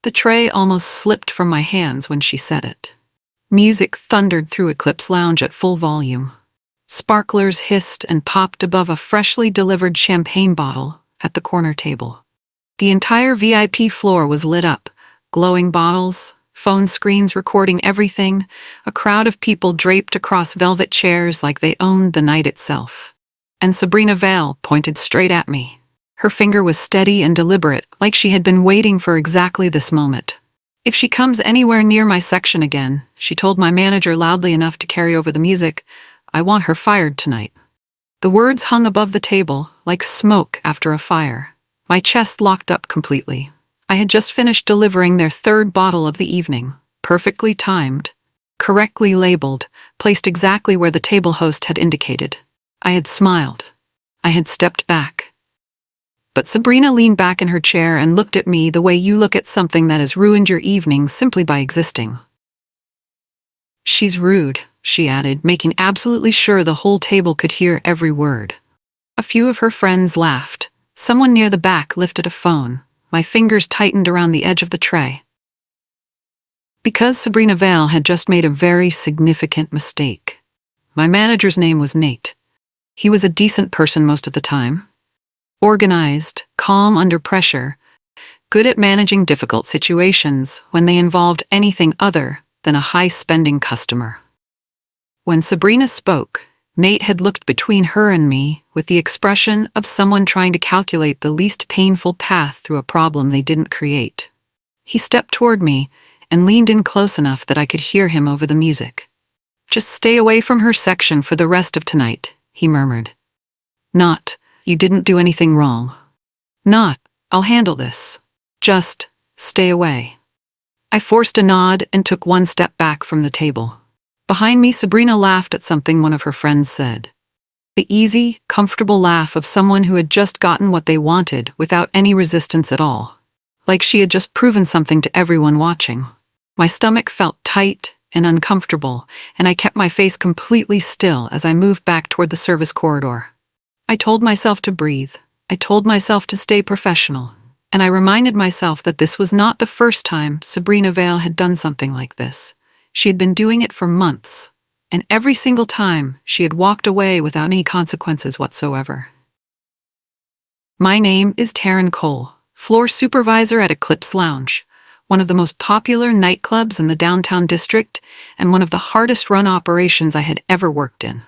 The tray almost slipped from my hands when she said it. Music thundered through Eclipse Lounge at full volume. Sparklers hissed and popped above a freshly delivered champagne bottle at the corner table. The entire VIP floor was lit up, glowing bottles, phone screens recording everything, a crowd of people draped across velvet chairs like they owned the night itself. And Sabrina Vale pointed straight at me. Her finger was steady and deliberate, like she had been waiting for exactly this moment. "If she comes anywhere near my section again," she told my manager loudly enough to carry over the music, "I want her fired tonight." The words hung above the table, like smoke after a fire. My chest locked up completely. I had just finished delivering their third bottle of the evening, perfectly timed, correctly labeled, placed exactly where the table host had indicated. I had smiled. I had stepped back. But Sabrina leaned back in her chair and looked at me the way you look at something that has ruined your evening simply by existing. "She's rude," she added, making absolutely sure the whole table could hear every word. A few of her friends laughed. Someone near the back lifted a phone. My fingers tightened around the edge of the tray. Because Sabrina Vale had just made a very significant mistake. My manager's name was Nate. He was a decent person most of the time. Organized, calm under pressure, good at managing difficult situations when they involved anything other than a high-spending customer. When Sabrina spoke, Nate had looked between her and me with the expression of someone trying to calculate the least painful path through a problem they didn't create. He stepped toward me and leaned in close enough that I could hear him over the music. "Just stay away from her section for the rest of tonight," he murmured. Not, "You didn't do anything wrong." Not, "I'll handle this." Just, "Stay away." I forced a nod and took one step back from the table. Behind me, Sabrina laughed at something one of her friends said. The easy, comfortable laugh of someone who had just gotten what they wanted without any resistance at all. Like she had just proven something to everyone watching. My stomach felt tight and uncomfortable, and I kept my face completely still as I moved back toward the service corridor. I told myself to breathe. I told myself to stay professional. And I reminded myself that this was not the first time Sabrina Vale had done something like this. She had been doing it for months, and every single time she had walked away without any consequences whatsoever. My name is Taryn Cole, floor supervisor at Eclipse Lounge, one of the most popular nightclubs in the downtown district and one of the hardest-run operations I had ever worked in.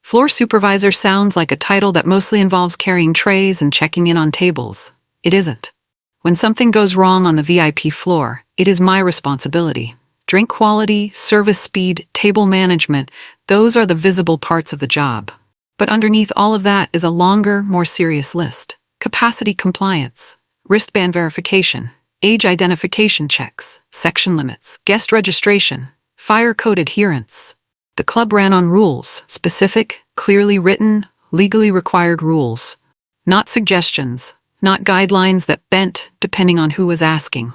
Floor supervisor sounds like a title that mostly involves carrying trays and checking in on tables. It isn't. When something goes wrong on the VIP floor, it is my responsibility. Drink quality, service speed, table management, those are the visible parts of the job. But underneath all of that is a longer, more serious list. Capacity compliance, wristband verification, age identification checks, section limits, guest registration, fire code adherence. The club ran on rules, specific, clearly written, legally required rules. Not suggestions, not guidelines that bent depending on who was asking.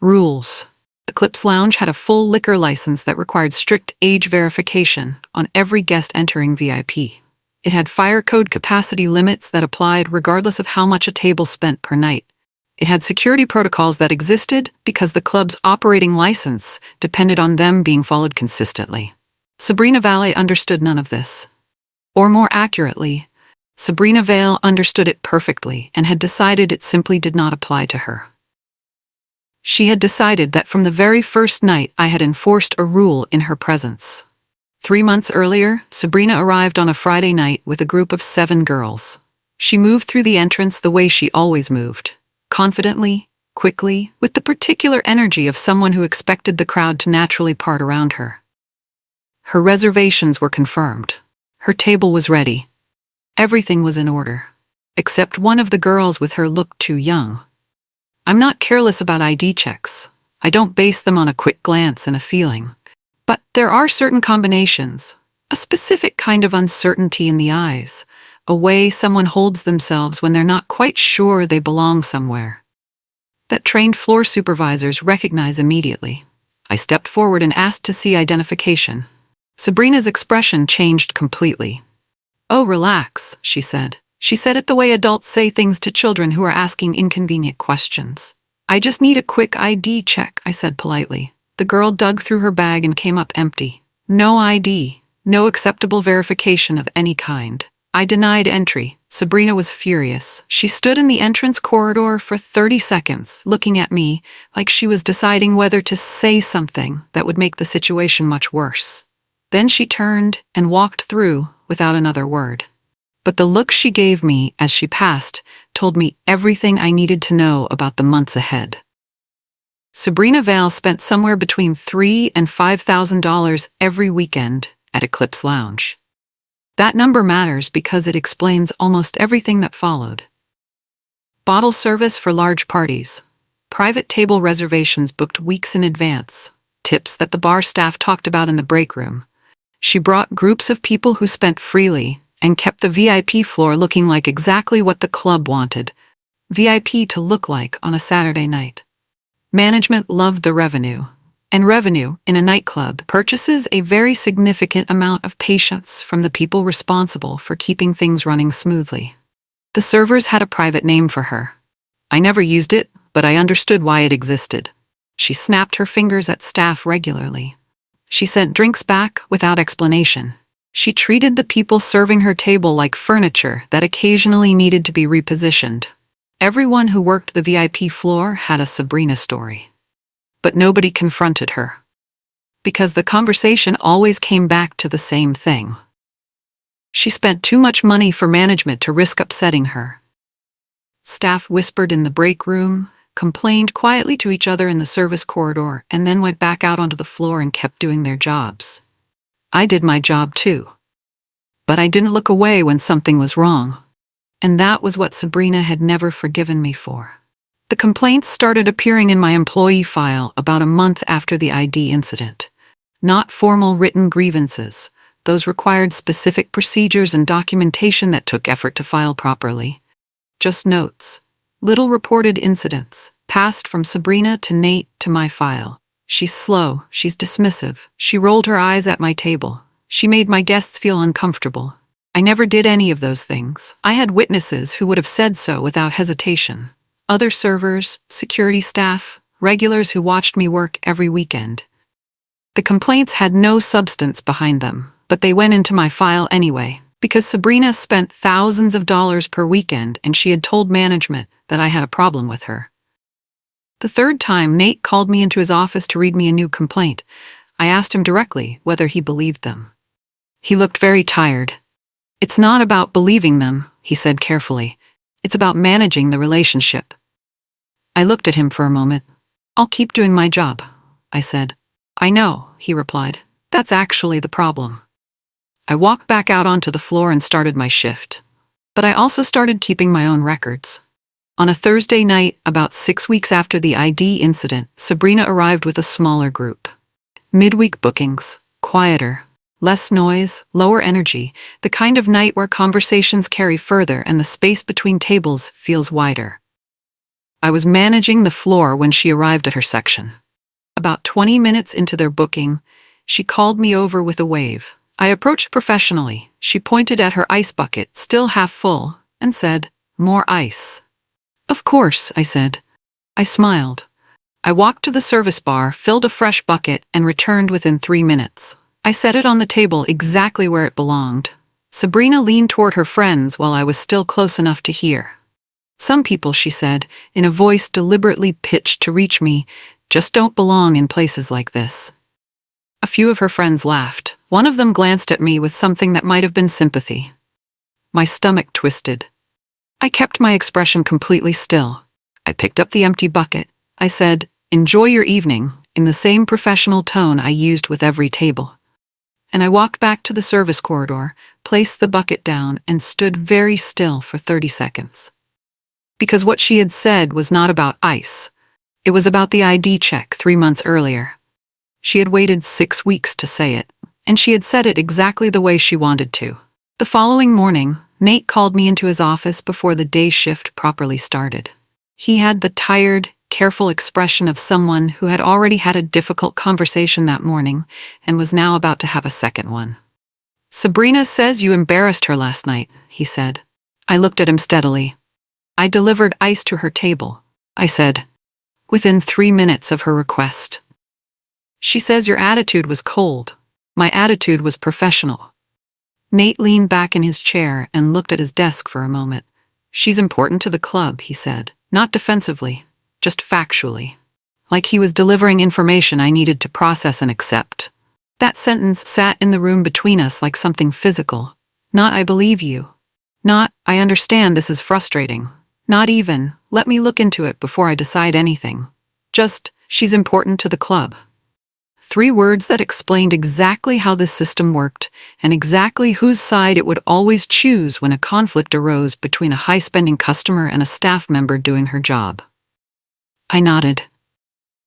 Rules. Eclipse Lounge had a full liquor license that required strict age verification on every guest entering VIP. It had fire code capacity limits that applied regardless of how much a table spent per night. It had security protocols that existed because the club's operating license depended on them being followed consistently. Sabrina Vale understood none of this. Or more accurately, Sabrina Vale understood it perfectly and had decided it simply did not apply to her. She had decided that from the very first night I had enforced a rule in her presence. 3 months earlier, Sabrina arrived on a Friday night with a group of 7 girls. She moved through the entrance the way she always moved, confidently, quickly, with the particular energy of someone who expected the crowd to naturally part around her. Her reservations were confirmed. Her table was ready. Everything was in order. Except one of the girls with her looked too young. I'm not careless about ID checks. I don't base them on a quick glance and a feeling. But there are certain combinations, a specific kind of uncertainty in the eyes, a way someone holds themselves when they're not quite sure they belong somewhere, that trained floor supervisors recognize immediately. I stepped forward and asked to see identification. Sabrina's expression changed completely. "Oh, relax," she said. She said it the way adults say things to children who are asking inconvenient questions. I just need a quick ID check, I said politely. The girl dug through her bag and came up empty. No ID, no acceptable verification of any kind. I denied entry. Sabrina was furious. She stood in the entrance corridor for 30 seconds, looking at me like she was deciding whether to say something that would make the situation much worse. Then she turned and walked through without another word. But the look she gave me as she passed told me everything I needed to know about the months ahead. Sabrina Vale spent somewhere between $3,000 and $5,000 every weekend at Eclipse Lounge. That number matters because it explains almost everything that followed. Bottle service for large parties, private table reservations booked weeks in advance, tips that the bar staff talked about in the break room. She brought groups of people who spent freely and kept the VIP floor looking like exactly what the club wanted VIP to look like on a Saturday night. Management loved the revenue, and revenue in a nightclub purchases a very significant amount of patience from the people responsible for keeping things running smoothly. The servers had a private name for her. I never used it, but I understood why it existed. She snapped her fingers at staff regularly. She sent drinks back without explanation. She treated the people serving her table like furniture that occasionally needed to be repositioned. Everyone who worked the VIP floor had a Sabrina story. But nobody confronted her. Because the conversation always came back to the same thing. She spent too much money for management to risk upsetting her. Staff whispered in the break room, complained quietly to each other in the service corridor, and then went back out onto the floor and kept doing their jobs. I did my job too. But I didn't look away when something was wrong. And that was what Sabrina had never forgiven me for. The complaints started appearing in my employee file about a month after the ID incident. Not formal written grievances. Those required specific procedures and documentation that took effort to file properly. Just notes. Little reported incidents, passed from Sabrina to Nate to my file. She's slow, she's dismissive, she rolled her eyes at my table. She made my guests feel uncomfortable. I never did any of those things. I had witnesses who would have said so without hesitation. Other servers, security staff, regulars who watched me work every weekend. The complaints had no substance behind them, but they went into my file anyway, because Sabrina spent thousands of dollars per weekend and she had told management that I had a problem with her. The third time Nate called me into his office to read me a new complaint, I asked him directly whether he believed them. He looked very tired. It's not about believing them, he said carefully. It's about managing the relationship. I looked at him for a moment. I'll keep doing my job, I said. I know, he replied. That's actually the problem. I walked back out onto the floor and started my shift. But I also started keeping my own records. On a Thursday night, about 6 weeks after the ID incident, Sabrina arrived with a smaller group. Midweek bookings, quieter, less noise, lower energy, the kind of night where conversations carry further and the space between tables feels wider. I was managing the floor when she arrived at her section. About 20 minutes into their booking, she called me over with a wave. I approached professionally. She pointed at her ice bucket, still half full, and said, "More ice." "Of course," I said. I smiled. I walked to the service bar, filled a fresh bucket, and returned within 3 minutes. I set it on the table exactly where it belonged. Sabrina leaned toward her friends while I was still close enough to hear. "Some people," she said, in a voice deliberately pitched to reach me, "just don't belong in places like this." A few of her friends laughed. One of them glanced at me with something that might have been sympathy. My stomach twisted. I kept my expression completely still. I picked up the empty bucket. I said, "Enjoy your evening," in the same professional tone I used with every table. And I walked back to the service corridor, placed the bucket down, and stood very still for 30 seconds. Because what she had said was not about ice. It was about the ID check 3 months earlier. She had waited 6 weeks to say it, and she had said it exactly the way she wanted to. The following morning, Nate called me into his office before the day shift properly started. He had the tired, careful expression of someone who had already had a difficult conversation that morning and was now about to have a second one. "Sabrina says you embarrassed her last night," he said. I looked at him steadily. "I delivered ice to her table," I said. within 3 minutes of her request. She says your attitude was cold. My attitude was professional. Nate leaned back in his chair and looked at his desk for a moment. She's important to the club, he said. Not defensively, just factually. Like he was delivering information I needed to process and accept. That sentence sat in the room between us like something physical. Not I believe you. Not I understand this is frustrating. Not even let me look into it before I decide anything. Just she's important to the club. 3 words that explained exactly how this system worked and exactly whose side it would always choose when a conflict arose between a high-spending customer and a staff member doing her job. I nodded.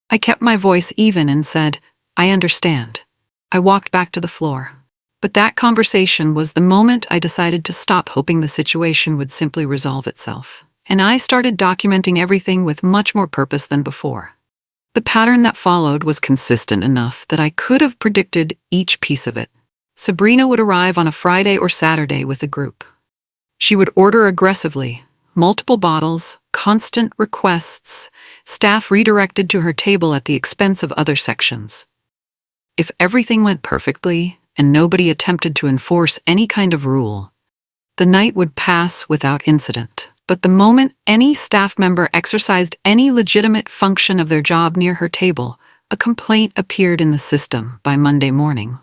I kept my voice even and said, I understand. I walked back to the floor. But that conversation was the moment I decided to stop hoping the situation would simply resolve itself. And I started documenting everything with much more purpose than before. The pattern that followed was consistent enough that I could have predicted each piece of it. Sabrina would arrive on a Friday or Saturday with a group. She would order aggressively, multiple bottles, constant requests, staff redirected to her table at the expense of other sections. If everything went perfectly and nobody attempted to enforce any kind of rule, the night would pass without incident. But the moment any staff member exercised any legitimate function of their job near her table, a complaint appeared in the system by Monday morning.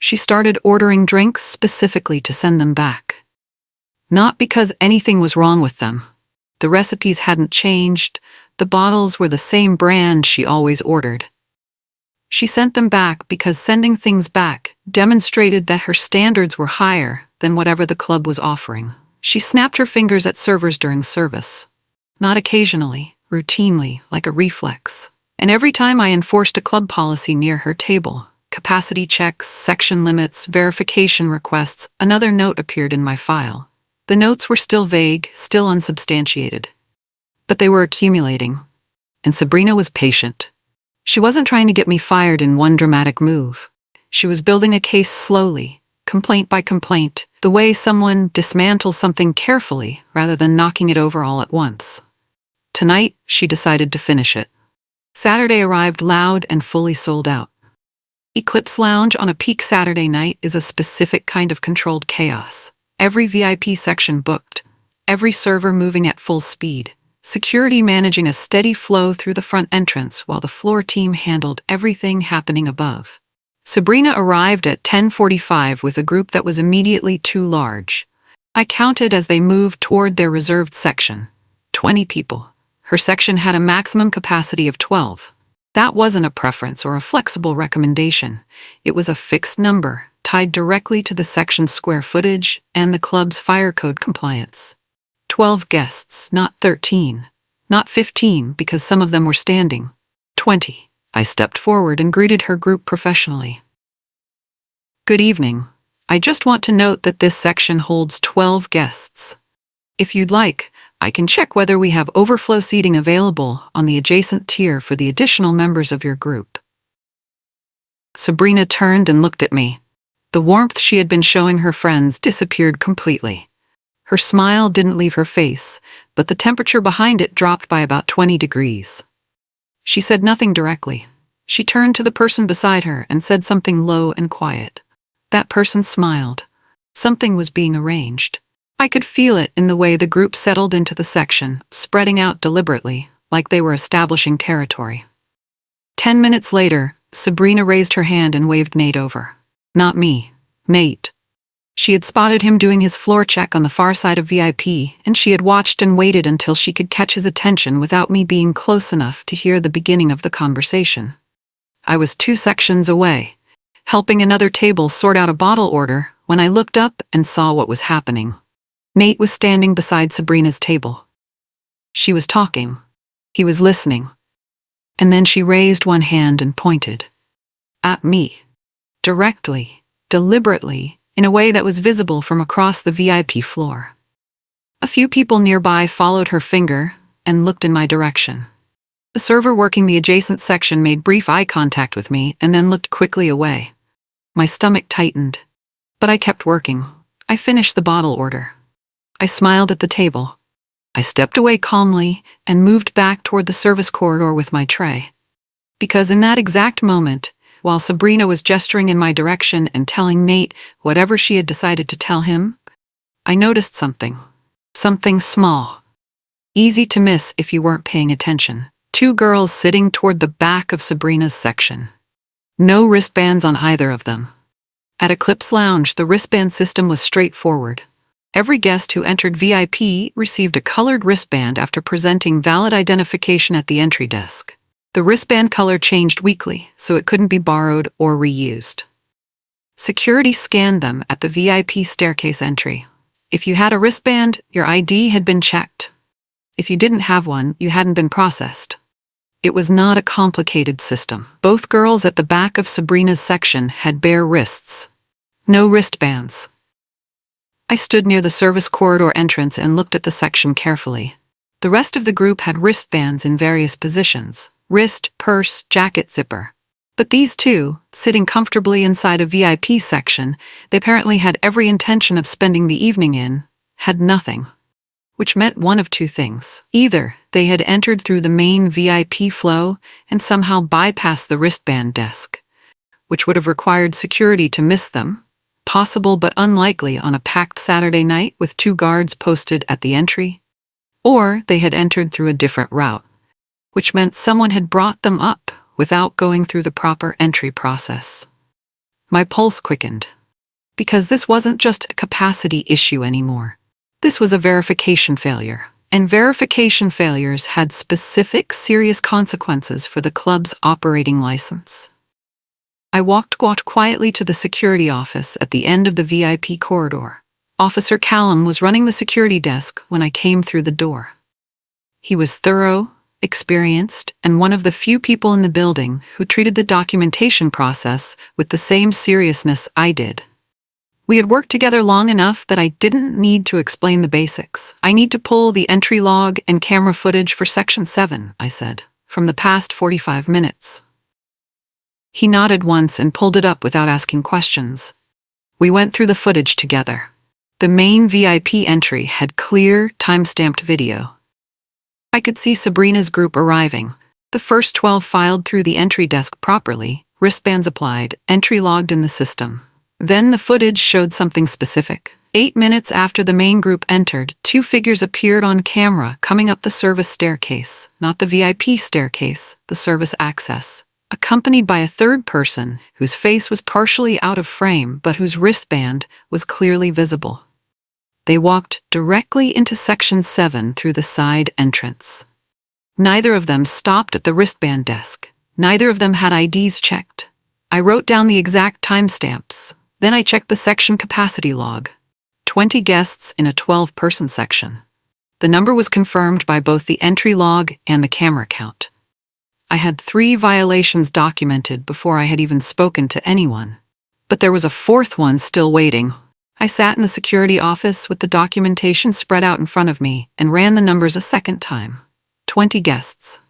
She started ordering drinks specifically to send them back. Not because anything was wrong with them. The recipes hadn't changed, the bottles were the same brand she always ordered. She sent them back because sending things back demonstrated that her standards were higher than whatever the club was offering. She snapped her fingers at servers during service. Not occasionally, routinely, like a reflex. And every time I enforced a club policy near her table, capacity checks, section limits, verification requests, another note appeared in my file. The notes were still vague, still unsubstantiated. But they were accumulating. And Sabrina was patient. She wasn't trying to get me fired in one dramatic move. She was building a case slowly, complaint by complaint, the way someone dismantles something carefully rather than knocking it over all at once. Tonight, she decided to finish it. Saturday arrived loud and fully sold out. Eclipse Lounge on a peak Saturday night is a specific kind of controlled chaos. Every VIP section booked, every server moving at full speed, security managing a steady flow through the front entrance while the floor team handled everything happening above. Sabrina arrived at 10:45 with a group that was immediately too large. I counted as they moved toward their reserved section. 20 people. Her section had a maximum capacity of 12. That wasn't a preference or a flexible recommendation. It was a fixed number, tied directly to the section's square footage and the club's fire code compliance. 12 guests, not 13. Not 15 because some of them were standing. 20. I stepped forward and greeted her group professionally. Good evening. I just want to note that this section holds 12 guests. If you'd like, I can check whether we have overflow seating available on the adjacent tier for the additional members of your group. Sabrina turned and looked at me. The warmth she had been showing her friends disappeared completely. Her smile didn't leave her face, but the temperature behind it dropped by about 20 degrees. She said nothing directly. She turned to the person beside her and said something low and quiet. That person smiled. Something was being arranged. I could feel it in the way the group settled into the section, spreading out deliberately, like they were establishing territory. 10 minutes later, Sabrina raised her hand and waved Nate over. Not me, Nate. She had spotted him doing his floor check on the far side of VIP, and she had watched and waited until she could catch his attention without me being close enough to hear the beginning of the conversation. I was 2 sections away, helping another table sort out a bottle order, when I looked up and saw what was happening. Nate was standing beside Sabrina's table. She was talking. He was listening. And then she raised one hand and pointed. At me. Directly, deliberately, in a way that was visible from across the VIP floor. A few people nearby followed her finger and looked in my direction. The server working the adjacent section made brief eye contact with me and then looked quickly away. My stomach tightened, but I kept working. I finished the bottle order. I smiled at the table. I stepped away calmly and moved back toward the service corridor with my tray. Because in that exact moment, while Sabrina was gesturing in my direction and telling Nate whatever she had decided to tell him, I noticed something. Something small. Easy to miss if you weren't paying attention. 2 girls sitting toward the back of Sabrina's section. No wristbands on either of them. At Eclipse Lounge, the wristband system was straightforward. Every guest who entered VIP received a colored wristband after presenting valid identification at the entry desk. The wristband color changed weekly, so it couldn't be borrowed or reused. Security scanned them at the VIP staircase entry. If you had a wristband, your ID had been checked. If you didn't have one, you hadn't been processed. It was not a complicated system. Both girls at the back of Sabrina's section had bare wrists. No wristbands. I stood near the service corridor entrance and looked at the section carefully. The rest of the group had wristbands in various positions: wrist, purse, jacket zipper. But these 2, sitting comfortably inside a VIP section they apparently had every intention of spending the evening in, had nothing. Which meant one of 2 things. Either they had entered through the main VIP flow and somehow bypassed the wristband desk, which would have required security to miss them, possible but unlikely on a packed Saturday night with 2 guards posted at the entry. Or they had entered through a different route, which meant someone had brought them up without going through the proper entry process. My pulse quickened, because this wasn't just a capacity issue anymore. This was a verification failure, and verification failures had specific, serious consequences for the club's operating license. I walked quietly to the security office at the end of the VIP corridor. Officer Callum was running the security desk when I came through the door. He was thorough, experienced, and one of the few people in the building who treated the documentation process with the same seriousness I did. We had worked together long enough that I didn't need to explain the basics. I need to pull the entry log and camera footage for Section 7, I said, from the past 45 minutes. He nodded once and pulled it up without asking questions. We went through the footage together. The main VIP entry had clear, time-stamped video. I could see Sabrina's group arriving. The first 12 filed through the entry desk properly, wristbands applied, entry logged in the system. Then the footage showed something specific. 8 minutes after the main group entered, 2 figures appeared on camera coming up the service staircase, not the VIP staircase, the service access, accompanied by a third person whose face was partially out of frame but whose wristband was clearly visible. They walked directly into Section 7 through the side entrance. Neither of them stopped at the wristband desk. Neither of them had IDs checked. I wrote down the exact timestamps. Then I checked the section capacity log. 20 guests in a 12-person section. The number was confirmed by both the entry log and the camera count. I had 3 violations documented before I had even spoken to anyone. But there was a 4th one still waiting. I sat in the security office with the documentation spread out in front of me and ran the numbers a second time. 20 guests.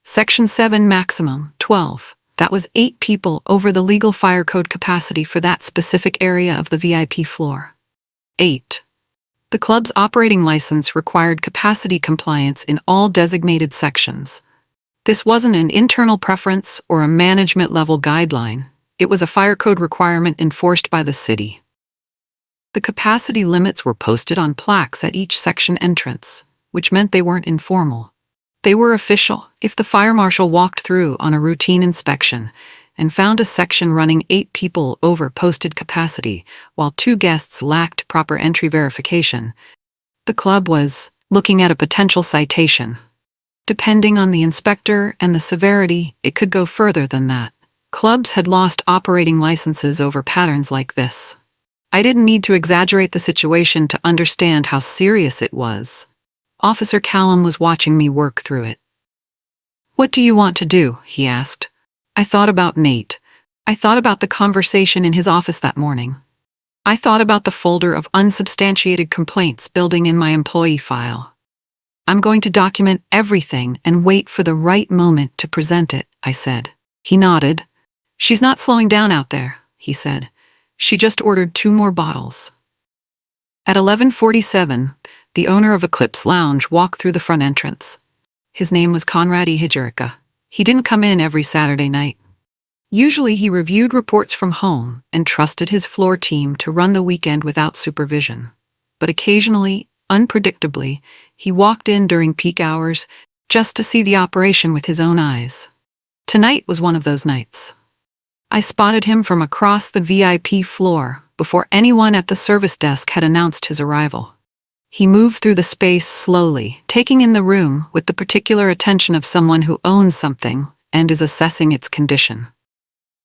Section 7 maximum, 12. That was 8 people over the legal fire code capacity for that specific area of the VIP floor. 8. The club's operating license required capacity compliance in all designated sections. This wasn't an internal preference or a management-level guideline. It was a fire code requirement enforced by the city. The capacity limits were posted on plaques at each section entrance, which meant they weren't informal. They were official. If the fire marshal walked through on a routine inspection and found a section running 8 people over posted capacity while 2 guests lacked proper entry verification, the club was looking at a potential citation. Depending on the inspector and the severity, it could go further than that. Clubs had lost operating licenses over patterns like this. I didn't need to exaggerate the situation to understand how serious it was. Officer Callum was watching me work through it. "What do you want to do?" he asked. I thought about Nate. I thought about the conversation in his office that morning. I thought about the folder of unsubstantiated complaints building in my employee file. "I'm going to document everything and wait for the right moment to present it," I said. He nodded. "She's not slowing down out there," he said. "She just ordered 2 more bottles." At 11:47, the owner of Eclipse Lounge, walked through the front entrance. His name was Conrad Ihijirika. He didn't come in every Saturday night. Usually he reviewed reports from home and trusted his floor team to run the weekend without supervision. But occasionally, unpredictably, he walked in during peak hours just to see the operation with his own eyes. Tonight was one of those nights. I spotted him from across the VIP floor before anyone at the service desk had announced his arrival. He moved through the space slowly, taking in the room with the particular attention of someone who owns something and is assessing its condition.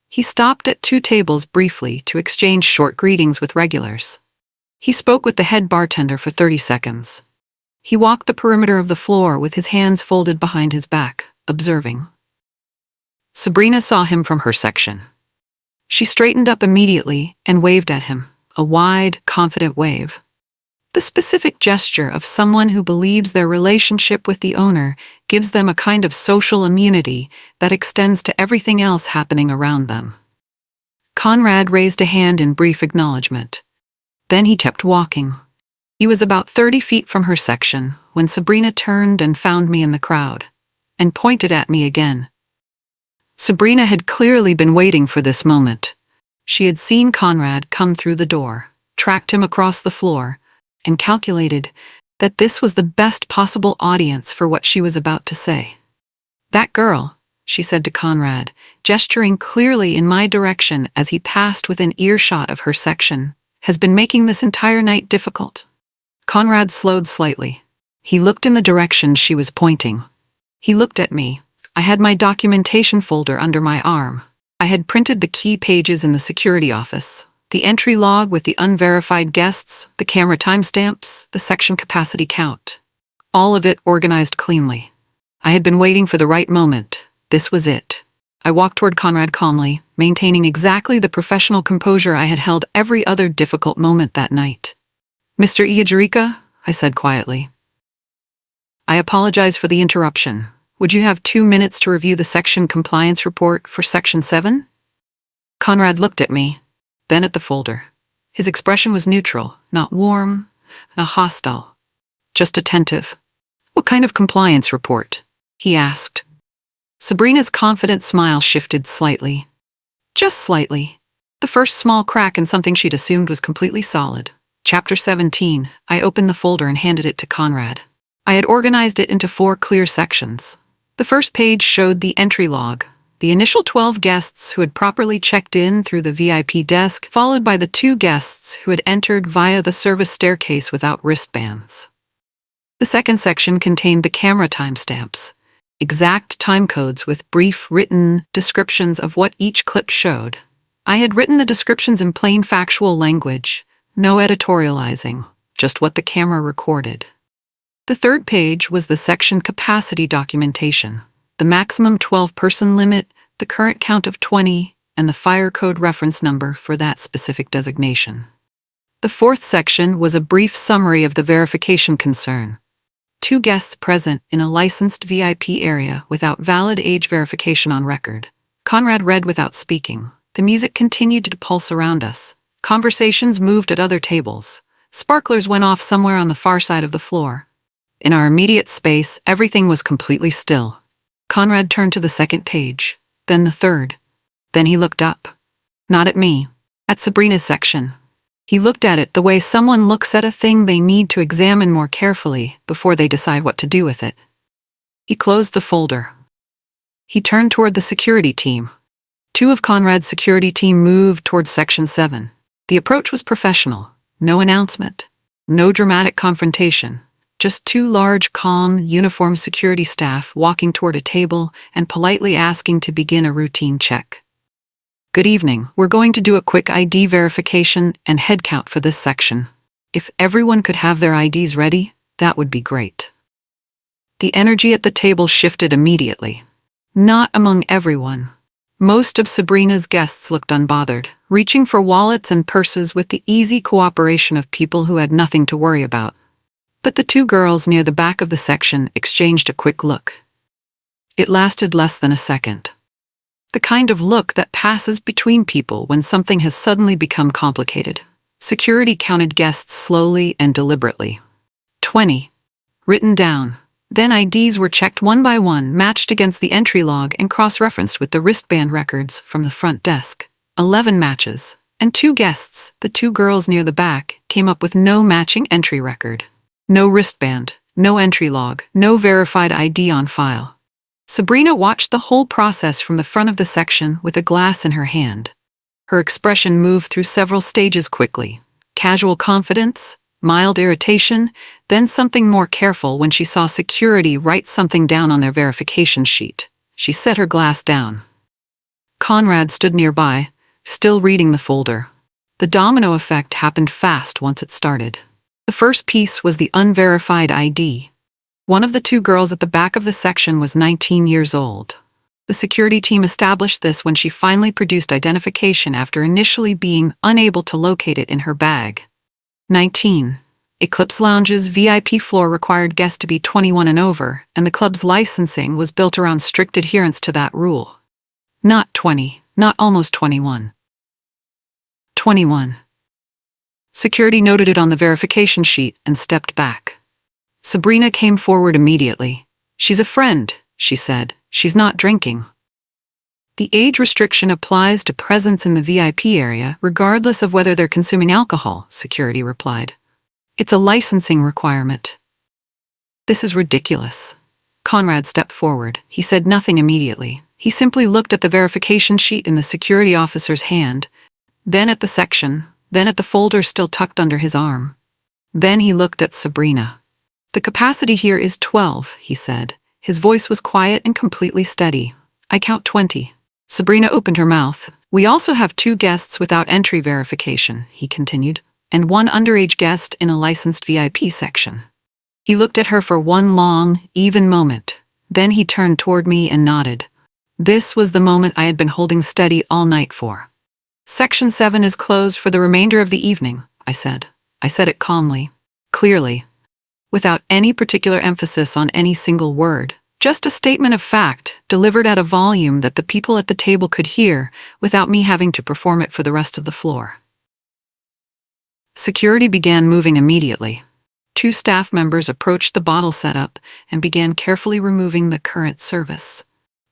He stopped at 2 tables briefly to exchange short greetings with regulars. He spoke with the head bartender for 30 seconds. He walked the perimeter of the floor with his hands folded behind his back, observing. Sabrina saw him from her section. She straightened up immediately and waved at him, a wide, confident wave. The specific gesture of someone who believes their relationship with the owner gives them a kind of social immunity that extends to everything else happening around them. Conrad raised a hand in brief acknowledgement. Then he kept walking. He was about 30 feet from her section when Sabrina turned and found me in the crowd, and pointed at me again. Sabrina had clearly been waiting for this moment. She had seen Conrad come through the door, tracked him across the floor, and calculated that this was the best possible audience for what she was about to say. "That girl," she said to Conrad, gesturing clearly in my direction as he passed within earshot of her section, "has been making this entire night difficult." Conrad slowed slightly. He looked in the direction she was pointing. He looked at me. I had my documentation folder under my arm. I had printed the key pages in the security office. The entry log with the unverified guests, the camera timestamps, the section capacity count. All of it organized cleanly. I had been waiting for the right moment. This was it. I walked toward Conrad calmly, maintaining exactly the professional composure I had held every other difficult moment that night. "Mr. Ihijirika," I said quietly. "I apologize for the interruption. Would you have 2 minutes to review the section compliance report for Section 7? Conrad looked at me, then at the folder. His expression was neutral, not warm, not hostile, just attentive. "What kind of compliance report?" he asked. Sabrina's confident smile shifted slightly. Just slightly. The first small crack in something she'd assumed was completely solid. Chapter 17. I opened the folder and handed it to Conrad. I had organized it into 4 clear sections. The first page showed the entry log, the initial 12 guests who had properly checked in through the VIP desk, followed by the 2 guests who had entered via the service staircase without wristbands. The second section contained the camera timestamps, exact time codes with brief written descriptions of what each clip showed. I had written the descriptions in plain factual language, no editorializing, just what the camera recorded. The third page was the section capacity documentation, the maximum 12-person limit, the current count of 20, and the fire code reference number for that specific designation. The fourth section was a brief summary of the verification concern. 2 guests present in a licensed VIP area without valid age verification on record. Conrad read without speaking. The music continued to pulse around us. Conversations moved at other tables. Sparklers went off somewhere on the far side of the floor. In our immediate space, everything was completely still. Conrad turned to the second page, then the third. Then he looked up. Not at me, at Sabrina's section. He looked at it the way someone looks at a thing they need to examine more carefully before they decide what to do with it. He closed the folder. He turned toward the security team. 2 of Conrad's security team moved toward Section 7. The approach was professional. No announcement. No dramatic confrontation. Just 2 large, calm, uniformed security staff walking toward a table and politely asking to begin a routine check. "Good evening. We're going to do a quick ID verification and head count for this section. If everyone could have their IDs ready, that would be great." The energy at the table shifted immediately. Not among everyone. Most of Sabrina's guests looked unbothered, reaching for wallets and purses with the easy cooperation of people who had nothing to worry about. But the 2 girls near the back of the section exchanged a quick look. It lasted less than a second. The kind of look that passes between people when something has suddenly become complicated. Security counted guests slowly and deliberately. 20. Written down. Then IDs were checked one by one, matched against the entry log and cross-referenced with the wristband records from the front desk. 11 matches. And 2 guests, the 2 girls near the back, came up with no matching entry record. No wristband, no entry log, no verified ID on file. Sabrina watched the whole process from the front of the section with a glass in her hand. Her expression moved through several stages quickly. Casual confidence, mild irritation, then something more careful when she saw security write something down on their verification sheet. She set her glass down. Conrad stood nearby, still reading the folder. The domino effect happened fast once it started. The first piece was the unverified ID. One of the 2 girls at the back of the section was 19 years old. The security team established this when she finally produced identification after initially being unable to locate it in her bag. 19. Eclipse Lounge's VIP floor required guests to be 21 and over, and the club's licensing was built around strict adherence to that rule. Not 20, not almost 21. 21. Security noted it on the verification sheet and stepped back. Sabrina came forward immediately. "She's a friend," she said. "She's not drinking." The age restriction applies to presence in the VIP area, regardless of whether they're consuming alcohol, security replied. "It's a licensing requirement." "This is ridiculous." Conrad stepped forward. He said nothing immediately. He simply looked at the verification sheet in the security officer's hand, then at the section, then at the folder still tucked under his arm. Then he looked at Sabrina. "The capacity here is 12, he said. His voice was quiet and completely steady. "I count 20. Sabrina opened her mouth. "We also have 2 guests without entry verification," he continued, "and 1 underage guest in a licensed VIP section." He looked at her for one long, even moment. Then he turned toward me and nodded. This was the moment I had been holding steady all night for. "Section 7 is closed for the remainder of the evening," I said. I said it calmly, clearly, without any particular emphasis on any single word. Just a statement of fact, delivered at a volume that the people at the table could hear without me having to perform it for the rest of the floor. Security began moving immediately. 2 staff members approached the bottle setup and began carefully removing the current service.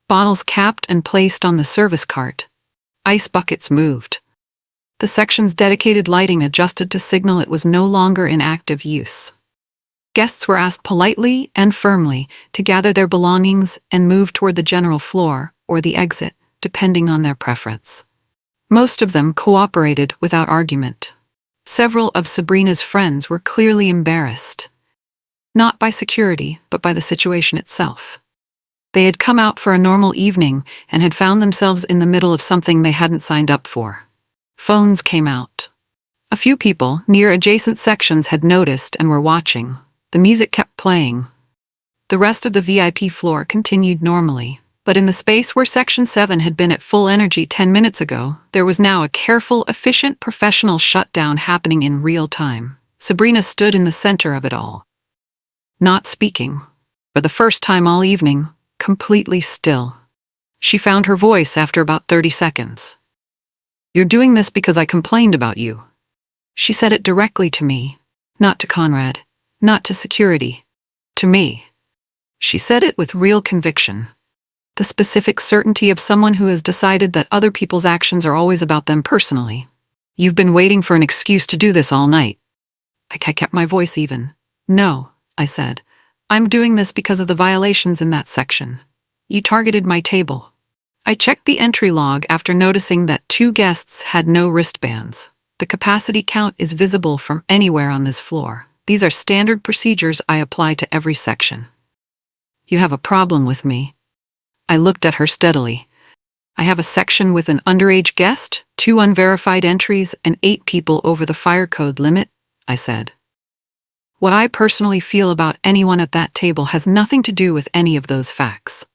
Bottles capped and placed on the service cart. Ice buckets moved. The section's dedicated lighting adjusted to signal it was no longer in active use. Guests were asked politely and firmly to gather their belongings and move toward the general floor or the exit, depending on their preference. Most of them cooperated without argument. Several of Sabrina's friends were clearly embarrassed, not by security, but by the situation itself. They had come out for a normal evening and had found themselves in the middle of something they hadn't signed up for. Phones came out. A few people near adjacent sections had noticed and were watching. The music kept playing. The rest of the VIP floor continued normally, but in the space where Section 7 had been at full energy 10 minutes ago, there was now a careful, efficient, professional shutdown happening in real time. Sabrina stood in the center of it all. Not speaking. For the first time all evening, completely still. She found her voice after about 30 seconds. "You're doing this because I complained about you." She said it directly to me, not to Conrad, not to security, to me. She said it with real conviction. The specific certainty of someone who has decided that other people's actions are always about them personally. "You've been waiting for an excuse to do this all night." I kept my voice even. "No," I said. "I'm doing this because of the violations in that section. You targeted my table." I checked the entry log after noticing that 2 guests had no wristbands. The capacity count is visible from anywhere on this floor. These are standard procedures I apply to every section. "You have a problem with me." I looked at her steadily. "I have a section with an underage guest, 2 unverified entries, and 8 people over the fire code limit," I said. What I personally feel about anyone at that table has nothing to do with any of those facts.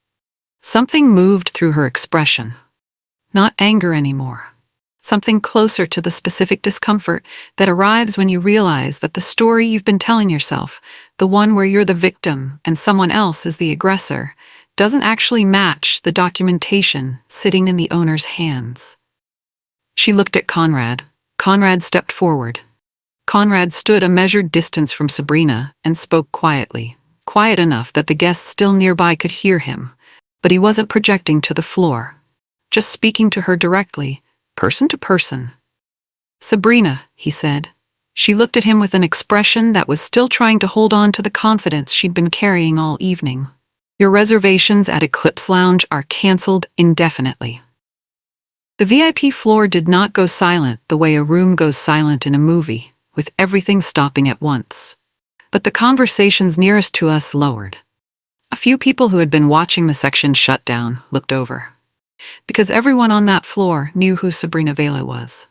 Something moved through her expression. Not anger anymore. Something closer to the specific discomfort that arrives when you realize that the story you've been telling yourself, the one where you're the victim and someone else is the aggressor, doesn't actually match the documentation sitting in the owner's hands. She looked at Conrad. Conrad stepped forward. Conrad stood a measured distance from Sabrina and spoke quietly, quiet enough that the guests still nearby could hear him, but he wasn't projecting to the floor, just speaking to her directly, person to person. "Sabrina," he said. She looked at him with an expression that was still trying to hold on to the confidence she'd been carrying all evening. "Your reservations at Eclipse Lounge are canceled indefinitely." The VIP floor did not go silent the way a room goes silent in a movie, with everything stopping at once. But the conversations nearest to us lowered. A few people who had been watching the section shut down looked over. Because everyone on that floor knew who Sabrina Vela was.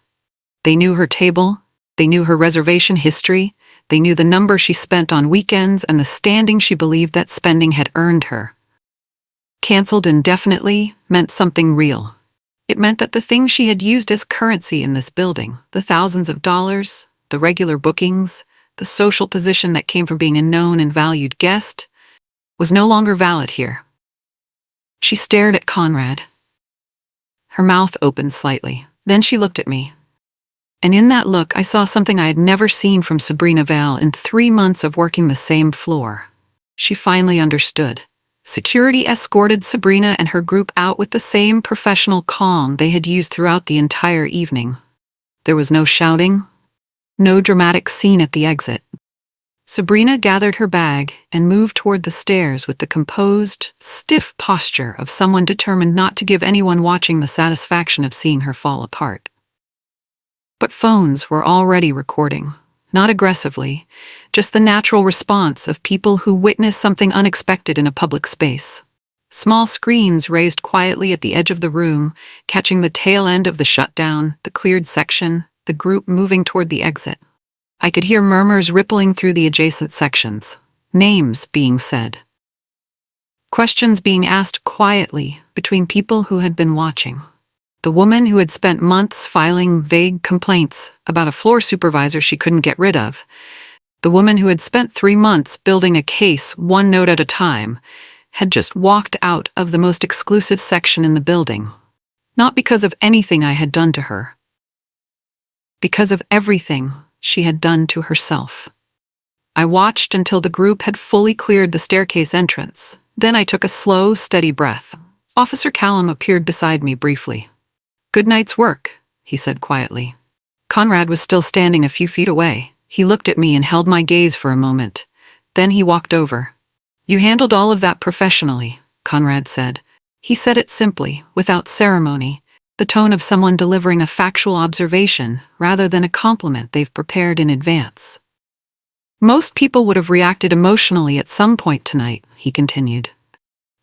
They knew her table, they knew her reservation history, they knew the number she spent on weekends and the standing she believed that spending had earned her. Canceled indefinitely meant something real. It meant that the things she had used as currency in this building, the thousands of dollars, the regular bookings, the social position that came from being a known and valued guest, was no longer valid here. She stared at Conrad. Her mouth opened slightly. Then she looked at me. And in that look, I saw something I had never seen from Sabrina Vale in 3 months of working the same floor. She finally understood. Security escorted Sabrina and her group out with the same professional calm they had used throughout the entire evening. There was no shouting, no dramatic scene at the exit. Sabrina gathered her bag and moved toward the stairs with the composed, stiff posture of someone determined not to give anyone watching the satisfaction of seeing her fall apart. But phones were already recording, not aggressively, just the natural response of people who witness something unexpected in a public space. Small screens raised quietly at the edge of the room, catching the tail end of the shutdown, the cleared section, the group moving toward the exit. I could hear murmurs rippling through the adjacent sections, names being said. Questions being asked quietly between people who had been watching. The woman who had spent months filing vague complaints about a floor supervisor she couldn't get rid of. The woman who had spent 3 months building a case one note at a time had just walked out of the most exclusive section in the building. Not because of anything I had done to her. Because of everything she had done to herself. I watched until the group had fully cleared the staircase entrance. Then I took a slow, steady breath. Officer Callum appeared beside me briefly. "Good night's work," he said quietly. Conrad was still standing a few feet away. He looked at me and held my gaze for a moment. Then he walked over. "You handled all of that professionally," Conrad said. He said it simply, without ceremony, the tone of someone delivering a factual observation rather than a compliment they've prepared in advance. "Most people would have reacted emotionally at some point tonight," he continued.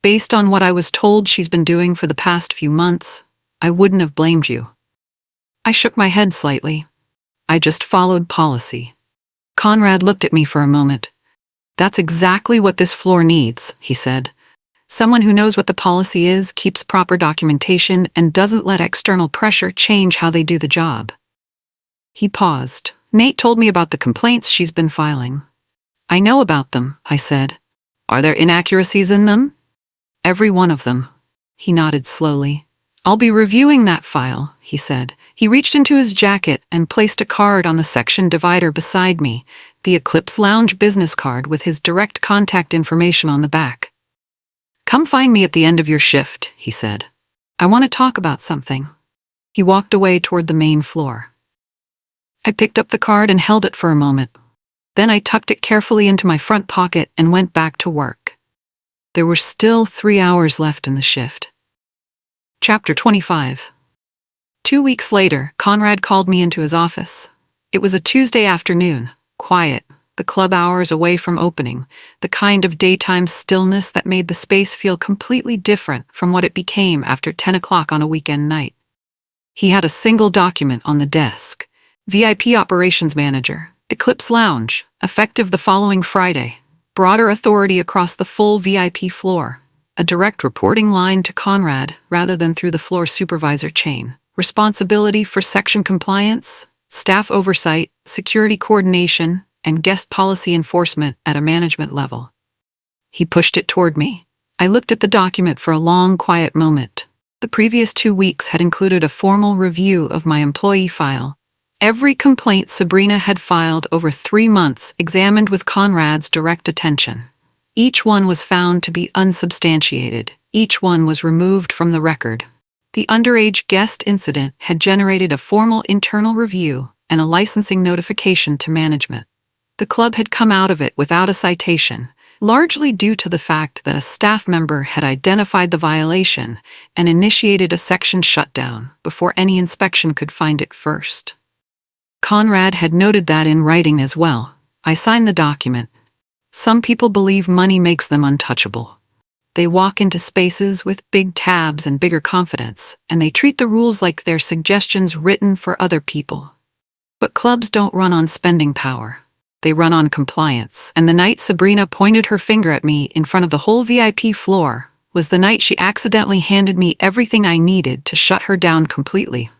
"Based on what I was told she's been doing for the past few months, I wouldn't have blamed you." I shook my head slightly. "I just followed policy." Conrad looked at me for a moment. "That's exactly what this floor needs," he said. "Someone who knows what the policy is, keeps proper documentation, and doesn't let external pressure change how they do the job." He paused. "Nate told me about the complaints she's been filing." "I know about them," I said. "Are there inaccuracies in them?" "Every one of them." He nodded slowly. "I'll be reviewing that file," he said. He reached into his jacket and placed a card on the section divider beside me, the Eclipse Lounge business card with his direct contact information on the back. "Come find me at the end of your shift," he said. "I want to talk about something." He walked away toward the main floor. I picked up the card and held it for a moment. Then I tucked it carefully into my front pocket and went back to work. There were still 3 hours left in the shift. Chapter 25. 2 weeks later, Conrad called me into his office. It was a Tuesday afternoon, quiet, the club hours away from opening, the kind of daytime stillness that made the space feel completely different from what it became after 10 o'clock on a weekend night. He had a single document on the desk. VIP Operations Manager, Eclipse Lounge, effective the following Friday. Broader authority across the full VIP floor. A direct reporting line to Conrad rather than through the floor supervisor chain. Responsibility for section compliance, staff oversight, security coordination, and guest policy enforcement at a management level. He pushed it toward me. I looked at the document for a long, quiet moment. The previous 2 weeks had included a formal review of my employee file, Every complaint Sabrina had filed over 3 months examined with Conrad's direct attention. Each one was found to be unsubstantiated. Each one was removed from the record. The underage guest incident had generated a formal internal review and a licensing notification to management. The club had come out of it without a citation, largely due to the fact that a staff member had identified the violation and initiated a section shutdown before any inspection could find it first. Conrad had noted that in writing as well. I signed the document. Some people believe money makes them untouchable. They walk into spaces with big tabs and bigger confidence, and they treat the rules like they're suggestions written for other people. But clubs don't run on spending power. They run on compliance, and the night Sabrina pointed her finger at me in front of the whole VIP floor was the night she accidentally handed me everything I needed to shut her down completely.